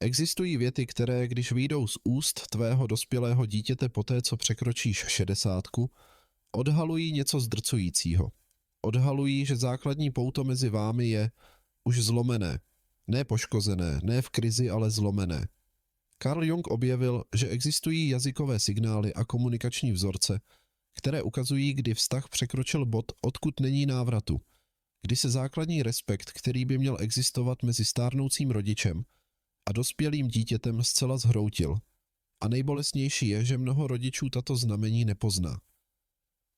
Existují věty, které, když vyjdou z úst tvého dospělého dítěte poté, co překročíš 60, odhalují něco zdrcujícího. Odhalují, že základní pouto mezi vámi je už zlomené. Ne poškozené, ne v krizi, ale zlomené. Carl Jung objevil, že existují jazykové signály a komunikační vzorce, které ukazují, kdy vztah překročil bod, odkud není návratu, kdy se základní respekt, který by měl existovat mezi stárnoucím rodičem a dospělým dítětem, zcela zhroutil. A nejbolestnější je, že mnoho rodičů tato znamení nepozná.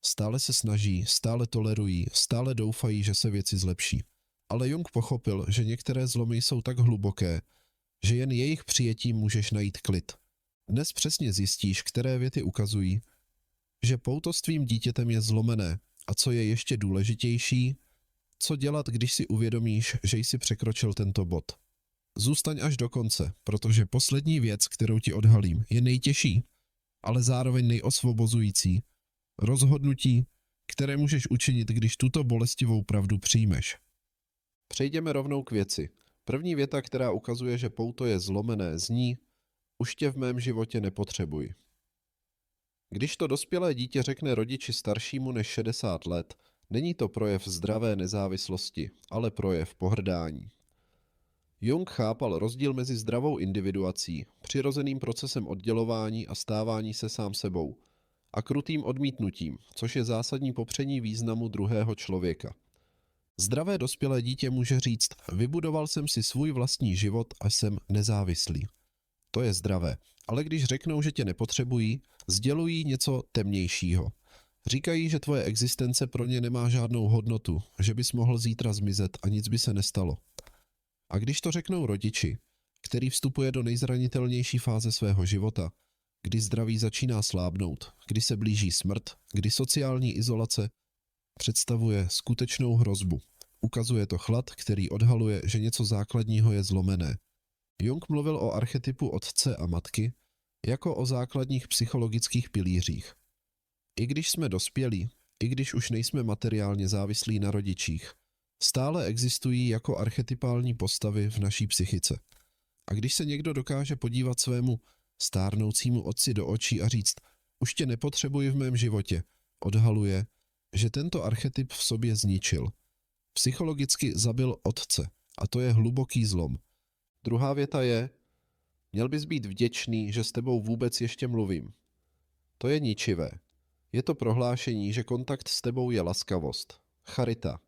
Stále se snaží, stále tolerují, stále doufají, že se věci zlepší. Ale Jung pochopil, že některé zlomy jsou tak hluboké, že jen jejich přijetím můžeš najít klid. Dnes přesně zjistíš, které věty ukazují, že pouto s tvým dítětem je zlomené a co je ještě důležitější, co dělat, když si uvědomíš, že jsi překročil tento bod. Zůstaň až do konce, protože poslední věc, kterou ti odhalím, je nejtěžší, ale zároveň nejosvobozující. Rozhodnutí, které můžeš učinit, když tuto bolestivou pravdu přijmeš. Přejdeme rovnou k věci. První věta, která ukazuje, že pouto je zlomené, zní: už tě v mém životě nepotřebuji. Když to dospělé dítě řekne rodiči staršímu než 60 let, není to projev zdravé nezávislosti, ale projev pohrdání. Jung chápal rozdíl mezi zdravou individuací, přirozeným procesem oddělování a stávání se sám sebou, a krutým odmítnutím, což je zásadní popření významu druhého člověka. Zdravé dospělé dítě může říct: vybudoval jsem si svůj vlastní život a jsem nezávislý. To je zdravé, ale když řeknou, že tě nepotřebují, sdělují něco temnějšího. Říkají, že tvoje existence pro ně nemá žádnou hodnotu, že bys mohl zítra zmizet a nic by se nestalo. A když to řeknou rodiči, který vstupuje do nejzranitelnější fáze svého života, kdy zdraví začíná slábnout, kdy se blíží smrt, kdy sociální izolace představuje skutečnou hrozbu. Ukazuje to chlad, který odhaluje, že něco základního je zlomené. Jung mluvil o archetypu otce a matky jako o základních psychologických pilířích. I když jsme dospělí, i když už nejsme materiálně závislí na rodičích, stále existují jako archetypální postavy v naší psychice. A když se někdo dokáže podívat svému stárnoucímu otci do očí a říct: už tě nepotřebuji v mém životě, odhaluje, že tento archetyp v sobě zničil. Psychologicky zabil otce a to je hluboký zlom. Druhá věta je: měl bys být vděčný, že s tebou vůbec ještě mluvím. To je ničivé. Je to prohlášení, že kontakt s tebou je laskavost, charita.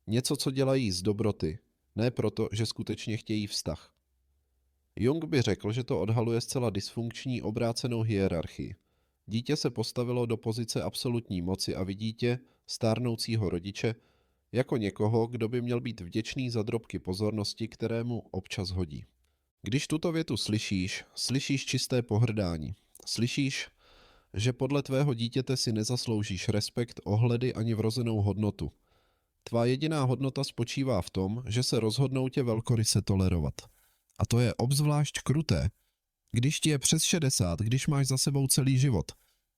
Něco, co dělají z dobroty, ne proto, že skutečně chtějí vztah. Jung by řekl, že to odhaluje zcela dysfunkční obrácenou hierarchii. Dítě se postavilo do pozice absolutní moci a vidí tě, stárnoucího rodiče, jako někoho, kdo by měl být vděčný za drobky pozornosti, které mu občas hodí. Když tuto větu slyšíš, slyšíš čisté pohrdání. Slyšíš, že podle tvého dítěte si nezasloužíš respekt, ohledy ani vrozenou hodnotu. Tvá jediná hodnota spočívá v tom, že se rozhodnou tě velkoryse tolerovat. A to je obzvlášť kruté, když ti je přes 60, když máš za sebou celý život,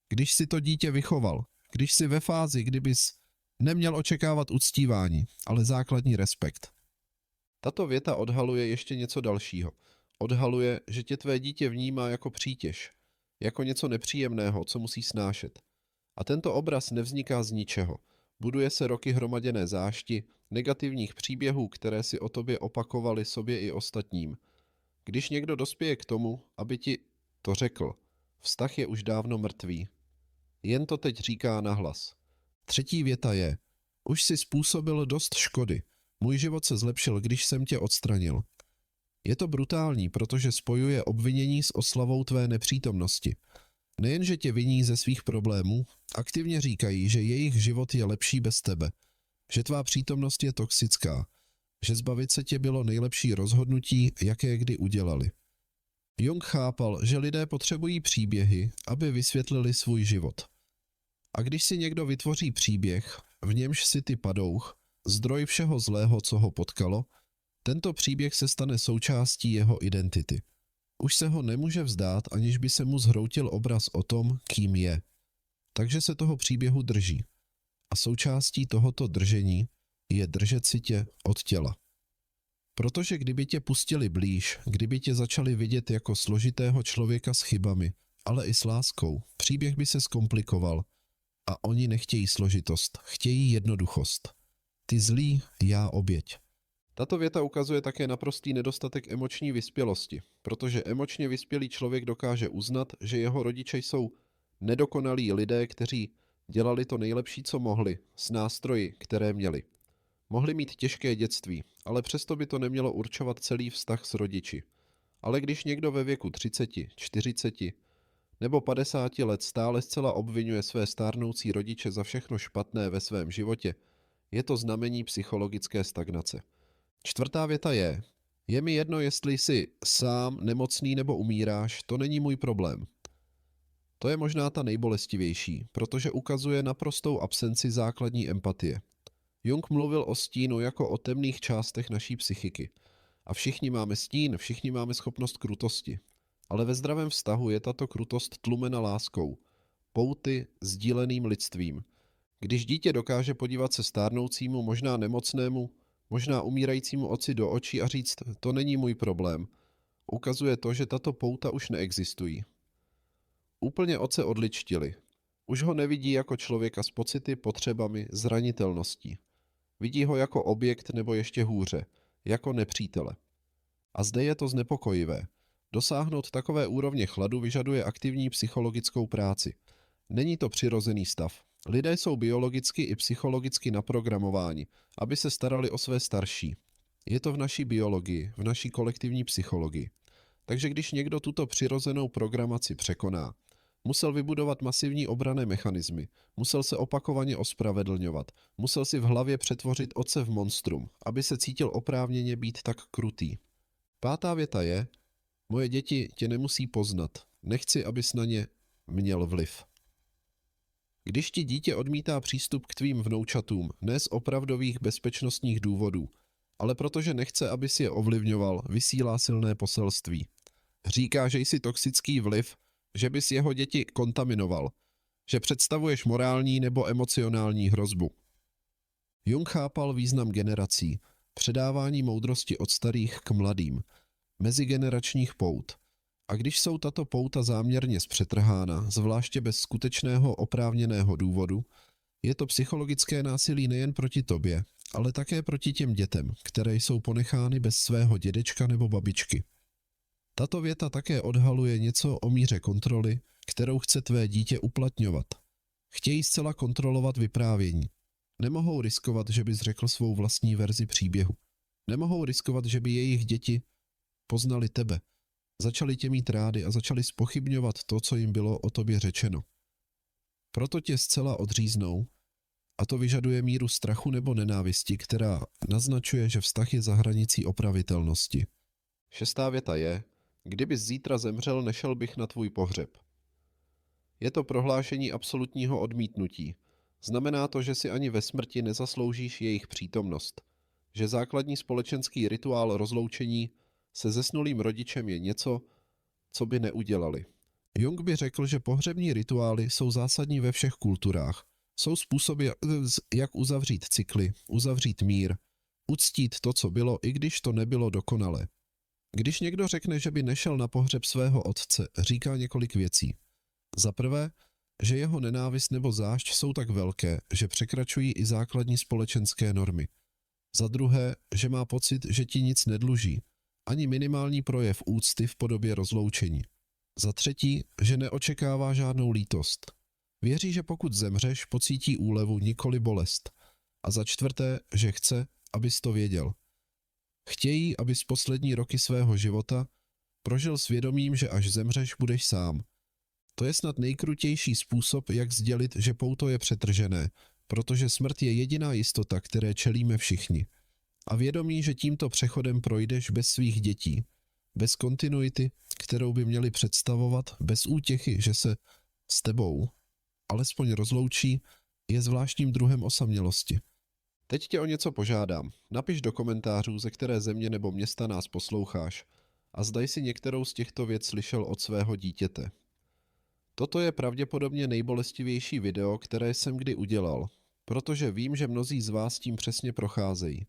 když si to dítě vychoval, když jsi ve fázi, kdy bys neměl očekávat uctívání, ale základní respekt. Tato věta odhaluje ještě něco dalšího. Odhaluje, že tě tvé dítě vnímá jako přítěž, jako něco nepříjemného, co musí snášet. A tento obraz nevzniká z ničeho. Buduje se roky hromaděné zášti, negativních příběhů, které si o tobě opakovali sobě i ostatním. Když někdo dospěje k tomu, aby ti to řekl, vztah je už dávno mrtvý. Jen to teď říká nahlas. Třetí věta je: už si způsobil dost škody. Můj život se zlepšil, když jsem tě odstranil. Je to brutální, protože spojuje obvinění s oslavou tvé nepřítomnosti. Nejenže tě viní ze svých problémů, aktivně říkají, že jejich život je lepší bez tebe, že tvá přítomnost je toxická, že zbavit se tě bylo nejlepší rozhodnutí, jaké kdy udělali. Jung chápal, že lidé potřebují příběhy, aby vysvětlili svůj život. A když si někdo vytvoří příběh, v němž si ty padouch, zdroj všeho zlého, co ho potkalo, tento příběh se stane součástí jeho identity. Už se ho nemůže vzdát, aniž by se mu zhroutil obraz o tom, kým je. Takže se toho příběhu drží. A součástí tohoto držení je držet si tě od těla. Protože kdyby tě pustili blíž, kdyby tě začali vidět jako složitého člověka s chybami, ale i s láskou, příběh by se zkomplikoval. A oni nechtějí složitost, chtějí jednoduchost. Ty zlý, já oběť. Tato věta ukazuje také naprostý nedostatek emoční vyspělosti, protože emočně vyspělý člověk dokáže uznat, že jeho rodiče jsou nedokonalí lidé, kteří dělali to nejlepší, co mohli, s nástroji, které měli. Mohli mít těžké dětství, ale přesto by to nemělo určovat celý vztah s rodiči. Ale když někdo ve věku 30, 40 nebo 50 let stále zcela obvinuje své stárnoucí rodiče za všechno špatné ve svém životě, je to znamení psychologické stagnace. Čtvrtá věta je mi jedno, jestli jsi sám, nemocný nebo umíráš, to není můj problém. To je možná ta nejbolestivější, protože ukazuje naprostou absenci základní empatie. Jung mluvil o stínu jako o temných částech naší psychiky. A všichni máme stín, všichni máme schopnost krutosti. Ale ve zdravém vztahu je tato krutost tlumena láskou, pouty sdíleným lidstvím. Když dítě dokáže podívat se stárnoucímu, možná nemocnému, možná umírajícímu otci do očí a říct, to není můj problém, ukazuje to, že tato pouta už neexistují. Úplně otce odličtili. Už ho nevidí jako člověka s pocity, potřebami, zranitelností. Vidí ho jako objekt nebo ještě hůře, jako nepřítele. A zde je to znepokojivé. Dosáhnout takové úrovně chladu vyžaduje aktivní psychologickou práci. Není to přirozený stav. Lidé jsou biologicky i psychologicky naprogramováni, aby se starali o své starší. Je to v naší biologii, v naší kolektivní psychologii. Takže když někdo tuto přirozenou programaci překoná, musel vybudovat masivní obranné mechanismy, musel se opakovaně ospravedlňovat, musel si v hlavě přetvořit otce v monstrum, aby se cítil oprávněně být tak krutý. Pátá věta je, moje děti tě nemusí poznat, nechci, abys na ně měl vliv. Když ti dítě odmítá přístup k tvým vnoučatům, ne z opravdových bezpečnostních důvodů, ale protože nechce, abys je ovlivňoval, vysílá silné poselství. Říká, že jsi toxický vliv, že bys jeho děti kontaminoval, že představuješ morální nebo emocionální hrozbu. Jung chápal význam generací, předávání moudrosti od starých k mladým, mezigeneračních pout. A když jsou tato pouta záměrně zpřetrhána, zvláště bez skutečného oprávněného důvodu, je to psychologické násilí nejen proti tobě, ale také proti těm dětem, které jsou ponechány bez svého dědečka nebo babičky. Tato věta také odhaluje něco o míře kontroly, kterou chce tvé dítě uplatňovat. Chtějí zcela kontrolovat vyprávění. Nemohou riskovat, že bys řekl svou vlastní verzi příběhu. Nemohou riskovat, že by jejich děti poznali tebe, začali tě mít rády a začali zpochybňovat to, co jim bylo o tobě řečeno. Proto tě zcela odříznou a to vyžaduje míru strachu nebo nenávisti, která naznačuje, že vztah je za hranicí opravitelnosti. Šestá věta je, kdybys zítra zemřel, nešel bych na tvůj pohřeb. Je to prohlášení absolutního odmítnutí. Znamená to, že si ani ve smrti nezasloužíš jejich přítomnost. Že základní společenský rituál rozloučení se zesnulým rodičem je něco, co by neudělali. Jung by řekl, že pohřební rituály jsou zásadní ve všech kulturách. Jsou způsoby, jak uzavřít cykly, uzavřít mír, uctít to, co bylo, i když to nebylo dokonalé. Když někdo řekne, že by nešel na pohřeb svého otce, říká několik věcí. Za prvé, že jeho nenávist nebo zášť jsou tak velké, že překračují i základní společenské normy. Za druhé, že má pocit, že ti nic nedluží, ani minimální projev úcty v podobě rozloučení. Za třetí, že neočekává žádnou lítost. Věří, že pokud zemřeš, pocítí úlevu, nikoli bolest. A za čtvrté, že chce, abys to věděl. Chtějí, abys poslední roky svého života prožil s vědomím, že až zemřeš, budeš sám. To je snad nejkrutější způsob, jak sdělit, že pouto je přetržené, protože smrt je jediná jistota, které čelíme všichni. A vědomí, že tímto přechodem projdeš bez svých dětí, bez kontinuity, kterou by měli představovat, bez útěchy, že se s tebou alespoň rozloučí, je zvláštním druhem osamělosti. Teď tě o něco požádám. Napiš do komentářů, ze které země nebo města nás posloucháš a zdaj si některou z těchto věc slyšel od svého dítěte. Toto je pravděpodobně nejbolestivější video, které jsem kdy udělal, protože vím, že mnozí z vás tím přesně procházejí.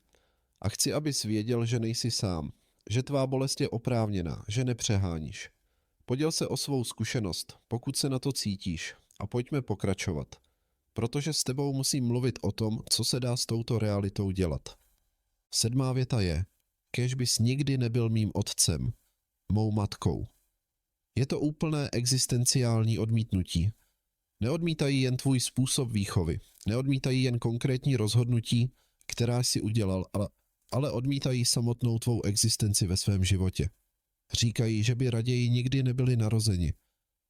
A chci, abys věděl, že nejsi sám, že tvá bolest je oprávněná, že nepřeháníš. Poděl se o svou zkušenost, pokud se na to cítíš, a pojďme pokračovat. Protože s tebou musím mluvit o tom, co se dá s touto realitou dělat. 7. věta je: kéž bys nikdy nebyl mým otcem, mou matkou. Je to úplné existenciální odmítnutí. Neodmítají jen tvůj způsob výchovy, neodmítají jen konkrétní rozhodnutí, která jsi udělal, ale odmítají samotnou tvou existenci ve svém životě. Říkají, že by raději nikdy nebyli narozeni,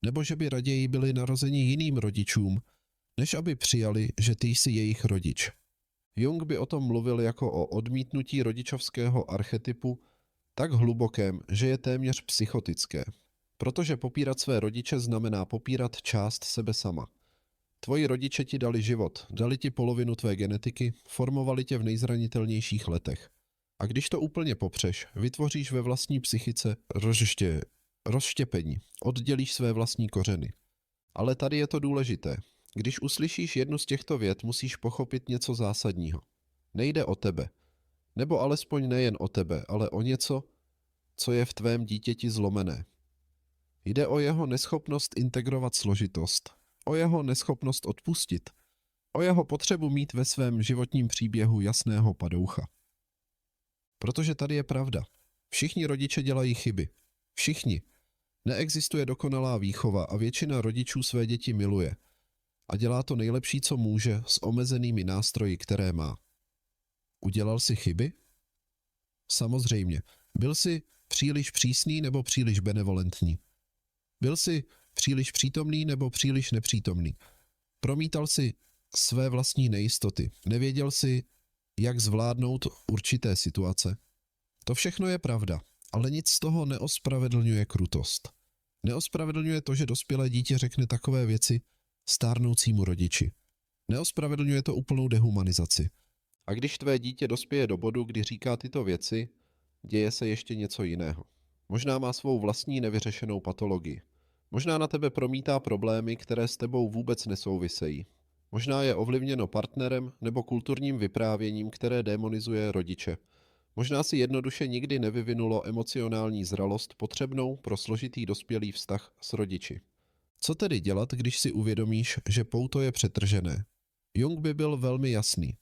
nebo že by raději byli narozeni jiným rodičům, než aby přijali, že ty jsi jejich rodič. Jung by o tom mluvil jako o odmítnutí rodičovského archetypu tak hlubokém, že je téměř psychotické. Protože popírat své rodiče znamená popírat část sebe sama. Tvoji rodiče ti dali život, dali ti polovinu tvé genetiky, formovali tě v nejzranitelnějších letech. A když to úplně popřeš, vytvoříš ve vlastní psychice rozštěpení, oddělíš své vlastní kořeny. Ale tady je to důležité. Když uslyšíš jednu z těchto vět, musíš pochopit něco zásadního. Nejde o tebe. Nebo alespoň nejen o tebe, ale o něco, co je v tvém dítěti zlomené. Jde o jeho neschopnost integrovat složitost, o jeho neschopnost odpustit, o jeho potřebu mít ve svém životním příběhu jasného padoucha. Protože tady je pravda. Všichni rodiče dělají chyby. Všichni. Neexistuje dokonalá výchova a většina rodičů své děti miluje. A dělá to nejlepší, co může, s omezenými nástroji, které má. Udělal jsi chyby? Samozřejmě. Byl jsi příliš přísný nebo příliš benevolentní? Byl jsi příliš přítomný nebo příliš nepřítomný? Promítal jsi své vlastní nejistoty? Nevěděl jsi, jak zvládnout určité situace? To všechno je pravda, ale nic z toho neospravedlňuje krutost. Neospravedlňuje to, že dospělé dítě řekne takové věci stárnoucímu rodiči. Neospravedlňuje to úplnou dehumanizaci. A když tvé dítě dospěje do bodu, kdy říká tyto věci, děje se ještě něco jiného. Možná má svou vlastní nevyřešenou patologii. Možná na tebe promítá problémy, které s tebou vůbec nesouvisejí. Možná je ovlivněno partnerem nebo kulturním vyprávěním, které démonizuje rodiče. Možná si jednoduše nikdy nevyvinulo emocionální zralost potřebnou pro složitý dospělý vztah s rodiči. Co tedy dělat, když si uvědomíš, že pouto je přetržené? Jung by byl velmi jasný.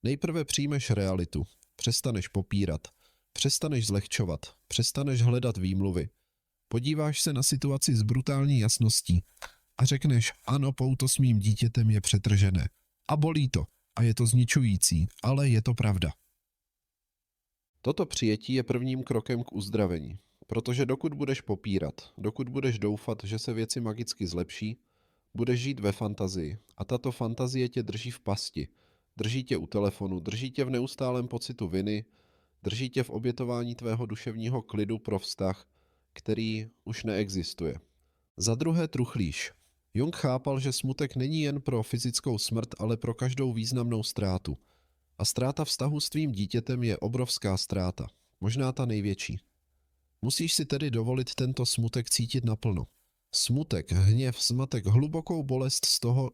Nejprve přijmeš realitu, přestaneš popírat, přestaneš zlehčovat, přestaneš hledat výmluvy. Podíváš se na situaci s brutální jasností a řekneš, ano, pouto s mým dítětem je přetržené. A bolí to. A je to zničující, ale je to pravda. Toto přijetí je prvním krokem k uzdravení, protože dokud budeš popírat, dokud budeš doufat, že se věci magicky zlepší, budeš žít ve fantazii a tato fantazie tě drží v pasti, drží tě u telefonu, drží tě v neustálém pocitu viny, drží tě v obětování tvého duševního klidu pro vztah, který už neexistuje. Za druhé truchlíš. Jung chápal, že smutek není jen pro fyzickou smrt, ale pro každou významnou ztrátu. A ztráta vztahu s tvým dítětem je obrovská ztráta, možná ta největší. Musíš si tedy dovolit tento smutek cítit naplno. Smutek, hněv, zmatek, hlubokou bolest z toho,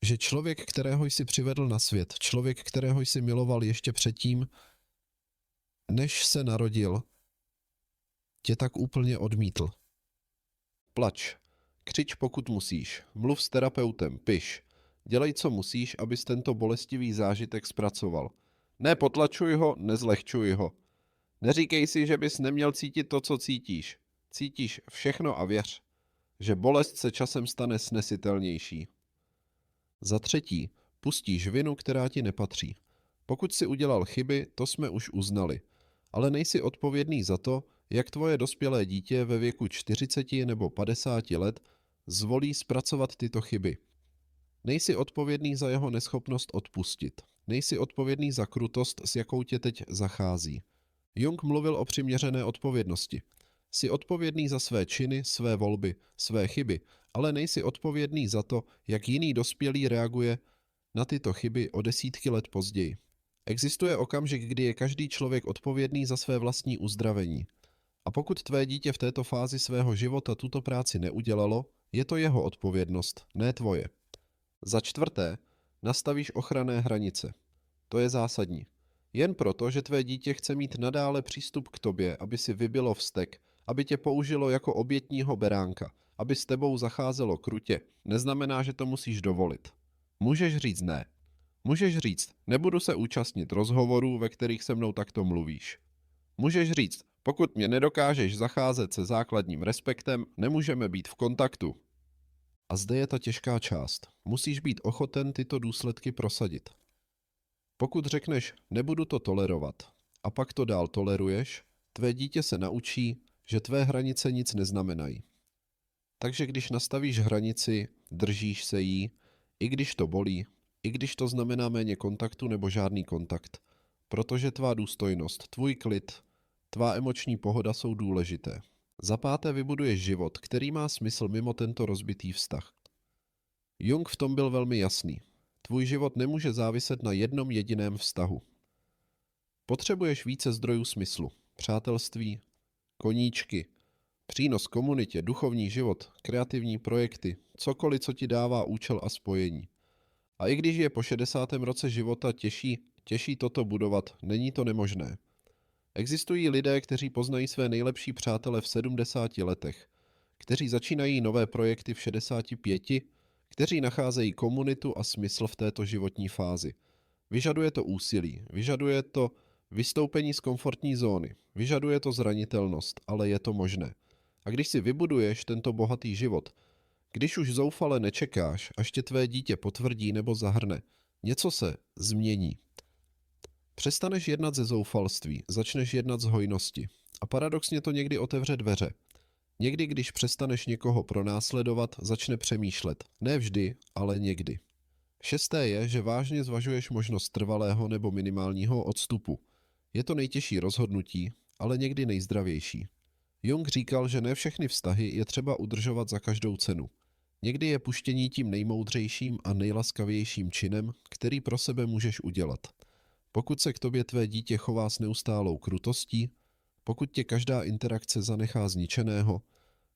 že člověk, kterého jsi přivedl na svět, člověk, kterého jsi miloval ještě předtím, než se narodil, tě tak úplně odmítl. Plač, křič pokud musíš, mluv s terapeutem, piš, dělej co musíš, abys tento bolestivý zážitek zpracoval. Ne potlačuj ho, nezlehčuj ho. Neříkej si, že bys neměl cítit to, co cítíš. Cítíš všechno a věř, že bolest se časem stane snesitelnější. Za třetí, pustíš vinu, která ti nepatří. Pokud si udělal chyby, to jsme už uznali, ale nejsi odpovědný za to, jak tvoje dospělé dítě ve věku 40 nebo 50 let zvolí zpracovat tyto chyby. Nejsi odpovědný za jeho neschopnost odpustit. Nejsi odpovědný za krutost, s jakou tě teď zachází. Jung mluvil o přiměřené odpovědnosti. Jsi odpovědný za své činy, své volby, své chyby, ale nejsi odpovědný za to, jak jiný dospělý reaguje na tyto chyby o desítky let později. Existuje okamžik, kdy je každý člověk odpovědný za své vlastní uzdravení. A pokud tvé dítě v této fázi svého života tuto práci neudělalo, je to jeho odpovědnost, ne tvoje. Za čtvrté, nastavíš ochranné hranice. To je zásadní. Jen proto, že tvé dítě chce mít nadále přístup k tobě, aby si vybilo vztek, aby tě použilo jako obětního beránka, aby s tebou zacházelo krutě, neznamená, že to musíš dovolit. Můžeš říct ne. Můžeš říct, nebudu se účastnit rozhovorů, ve kterých se mnou takto mluvíš. Můžeš říct, pokud mě nedokážeš zacházet se základním respektem, nemůžeme být v kontaktu. A zde je ta těžká část. Musíš být ochoten tyto důsledky prosadit. Pokud řekneš, nebudu to tolerovat, a pak to dál toleruješ, tvé dítě se naučí, že tvé hranice nic neznamenají. Takže když nastavíš hranici, držíš se jí, i když to bolí, i když to znamená méně kontaktu nebo žádný kontakt, protože tvá důstojnost, tvůj klid, tvá emoční pohoda jsou důležité. Za páté vybuduješ život, který má smysl mimo tento rozbitý vztah. Jung v tom byl velmi jasný. Tvůj život nemůže záviset na jednom jediném vztahu. Potřebuješ více zdrojů smyslu, přátelství, koníčky, přínos komunitě, duchovní život, kreativní projekty, cokoliv, co ti dává účel a spojení. A i když je po 60. roce života těžší toto budovat, není to nemožné. Existují lidé, kteří poznají své nejlepší přátele v 70 letech, kteří začínají nové projekty v 65, kteří nacházejí komunitu a smysl v této životní fázi. Vyžaduje to úsilí, vyžaduje to vystoupení z komfortní zóny, vyžaduje to zranitelnost, ale je to možné. A když si vybuduješ tento bohatý život, když už zoufale nečekáš, až tě tvé dítě potvrdí nebo zahrne, něco se změní. Přestaneš jednat ze zoufalství, začneš jednat z hojnosti. A paradoxně to někdy otevře dveře. Někdy, když přestaneš někoho pronásledovat, začne přemýšlet. Ne vždy, ale někdy. 6. je, že vážně zvažuješ možnost trvalého nebo minimálního odstupu. Je to nejtěžší rozhodnutí, ale někdy nejzdravější. Jung říkal, že ne všechny vztahy je třeba udržovat za každou cenu. Někdy je puštění tím nejmoudřejším a nejlaskavějším činem, který pro sebe můžeš udělat. Pokud se k tobě tvé dítě chová s neustálou krutostí, pokud tě každá interakce zanechá zničeného,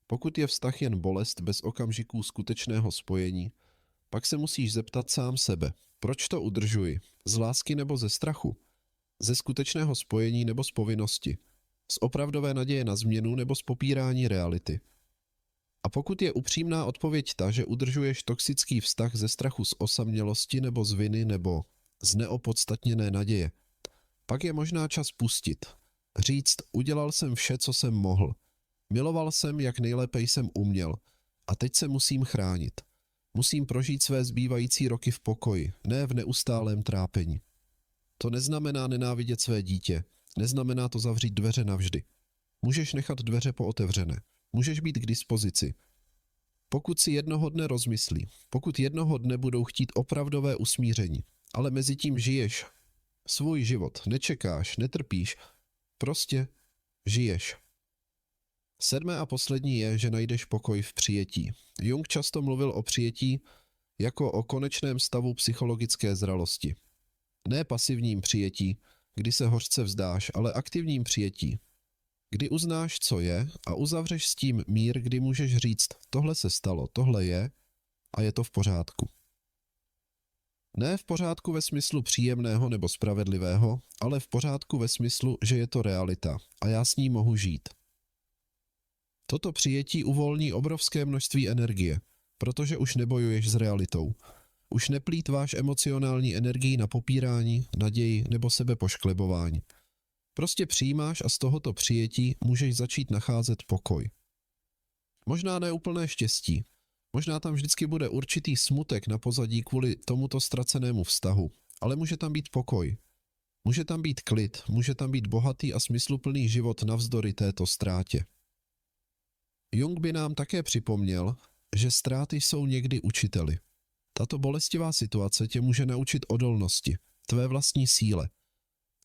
pokud je vztah jen bolest bez okamžiků skutečného spojení, pak se musíš zeptat sám sebe, proč to udržuji, z lásky nebo ze strachu, ze skutečného spojení nebo z povinnosti, z opravdové naděje na změnu nebo z popírání reality. A pokud je upřímná odpověď ta, že udržuješ toxický vztah ze strachu z osamělosti nebo z viny nebo z neopodstatněné naděje, pak je možná čas pustit. Říct, udělal jsem vše, co jsem mohl. Miloval jsem, jak nejlépe jsem uměl. A teď se musím chránit. Musím prožít své zbývající roky v pokoji, ne v neustálém trápení. To neznamená nenávidět své dítě. Neznamená to zavřít dveře navždy. Můžeš nechat dveře pootevřené. Můžeš být k dispozici. Pokud si jednoho dne rozmyslí, pokud jednoho dne budou chtít opravdové usmíření, ale mezi tím žiješ svůj život, nečekáš, netrpíš, prostě žiješ. 7. a poslední je, že najdeš pokoj v přijetí. Jung často mluvil o přijetí jako o konečném stavu psychologické zralosti. Ne pasivním přijetí, kdy se hořce vzdáš, ale aktivním přijetí, kdy uznáš, co je a uzavřeš s tím mír, kdy můžeš říct, tohle se stalo, tohle je a je to v pořádku. Ne v pořádku ve smyslu příjemného nebo spravedlivého, ale v pořádku ve smyslu, že je to realita a já s ní mohu žít. Toto přijetí uvolní obrovské množství energie, protože už nebojuješ s realitou. Už neplýtváš emocionální energii na popírání, naději nebo sebepošklebování. Prostě přijímáš a z tohoto přijetí můžeš začít nacházet pokoj. Možná ne úplné štěstí, možná tam vždycky bude určitý smutek na pozadí kvůli tomuto ztracenému vztahu, ale může tam být pokoj. Může tam být klid, může tam být bohatý a smysluplný život navzdory této ztrátě. Jung by nám také připomněl, že ztráty jsou někdy učiteli. Tato bolestivá situace tě může naučit odolnosti, tvé vlastní síle,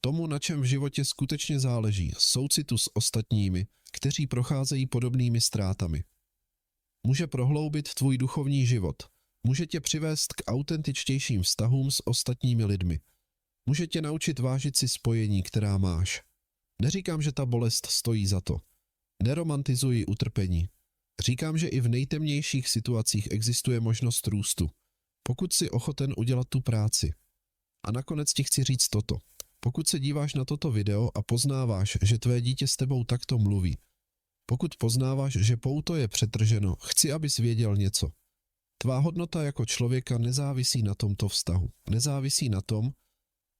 tomu, na čem v životě skutečně záleží, soucitu s ostatními, kteří procházejí podobnými ztrátami. Může prohloubit tvůj duchovní život, může tě přivést k autentičtějším vztahům s ostatními lidmi. Může tě naučit vážit si spojení, která máš. Neříkám, že ta bolest stojí za to. Neromantizuji utrpení. Říkám, že i v nejtemnějších situacích existuje možnost růstu, pokud jsi ochoten udělat tu práci. A nakonec ti chci říct toto. Pokud se díváš na toto video a poznáváš, že tvé dítě s tebou takto mluví, pokud poznáváš, že pouto je přetrženo, chci, abys věděl něco. Tvá hodnota jako člověka nezávisí na tomto vztahu. Nezávisí na tom,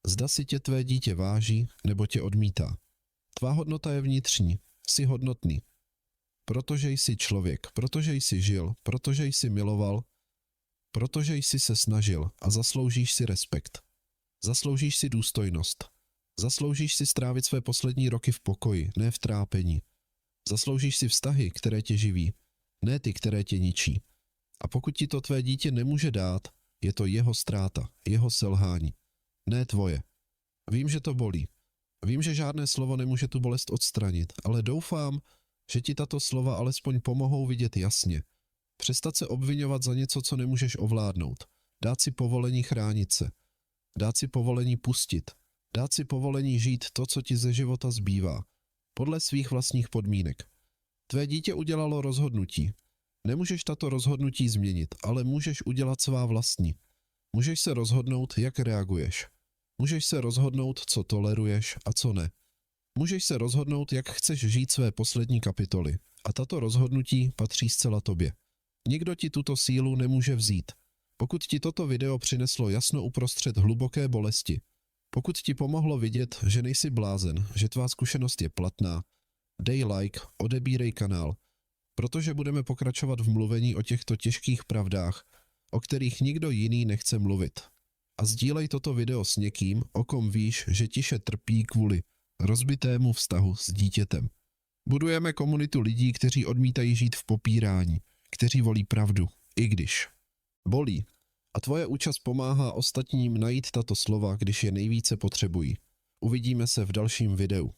zda si tě tvé dítě váží nebo tě odmítá. Tvá hodnota je vnitřní, jsi hodnotný. Protože jsi člověk, protože jsi žil, protože jsi miloval, protože jsi se snažil a zasloužíš si respekt. Zasloužíš si důstojnost. Zasloužíš si strávit své poslední roky v pokoji, ne v trápení. Zasloužíš si vztahy, které tě živí, ne ty, které tě ničí. A pokud ti to tvé dítě nemůže dát, je to jeho ztráta, jeho selhání, ne tvoje. Vím, že to bolí. Vím, že žádné slovo nemůže tu bolest odstranit, ale doufám, že ti tato slova alespoň pomohou vidět jasně. Přestat se obvinovat za něco, co nemůžeš ovládnout. Dát si povolení chránit se. Dát si povolení pustit. Dát si povolení žít to, co ti ze života zbývá. Podle svých vlastních podmínek. Tvé dítě udělalo rozhodnutí. Nemůžeš tato rozhodnutí změnit, ale můžeš udělat svá vlastní. Můžeš se rozhodnout, jak reaguješ. Můžeš se rozhodnout, co toleruješ a co ne. Můžeš se rozhodnout, jak chceš žít své poslední kapitoly. A tato rozhodnutí patří zcela tobě. Nikdo ti tuto sílu nemůže vzít. Pokud ti toto video přineslo jasno uprostřed hluboké bolesti, pokud ti pomohlo vidět, že nejsi blázen, že tvá zkušenost je platná, dej like, odebírej kanál, protože budeme pokračovat v mluvení o těchto těžkých pravdách, o kterých nikdo jiný nechce mluvit. A sdílej toto video s někým, o kom víš, že tiše trpí kvůli rozbitému vztahu s dítětem. Budujeme komunitu lidí, kteří odmítají žít v popírání, kteří volí pravdu, i když bolí. A tvoje účast pomáhá ostatním najít tato slova, když je nejvíce potřebují. Uvidíme se v dalším videu.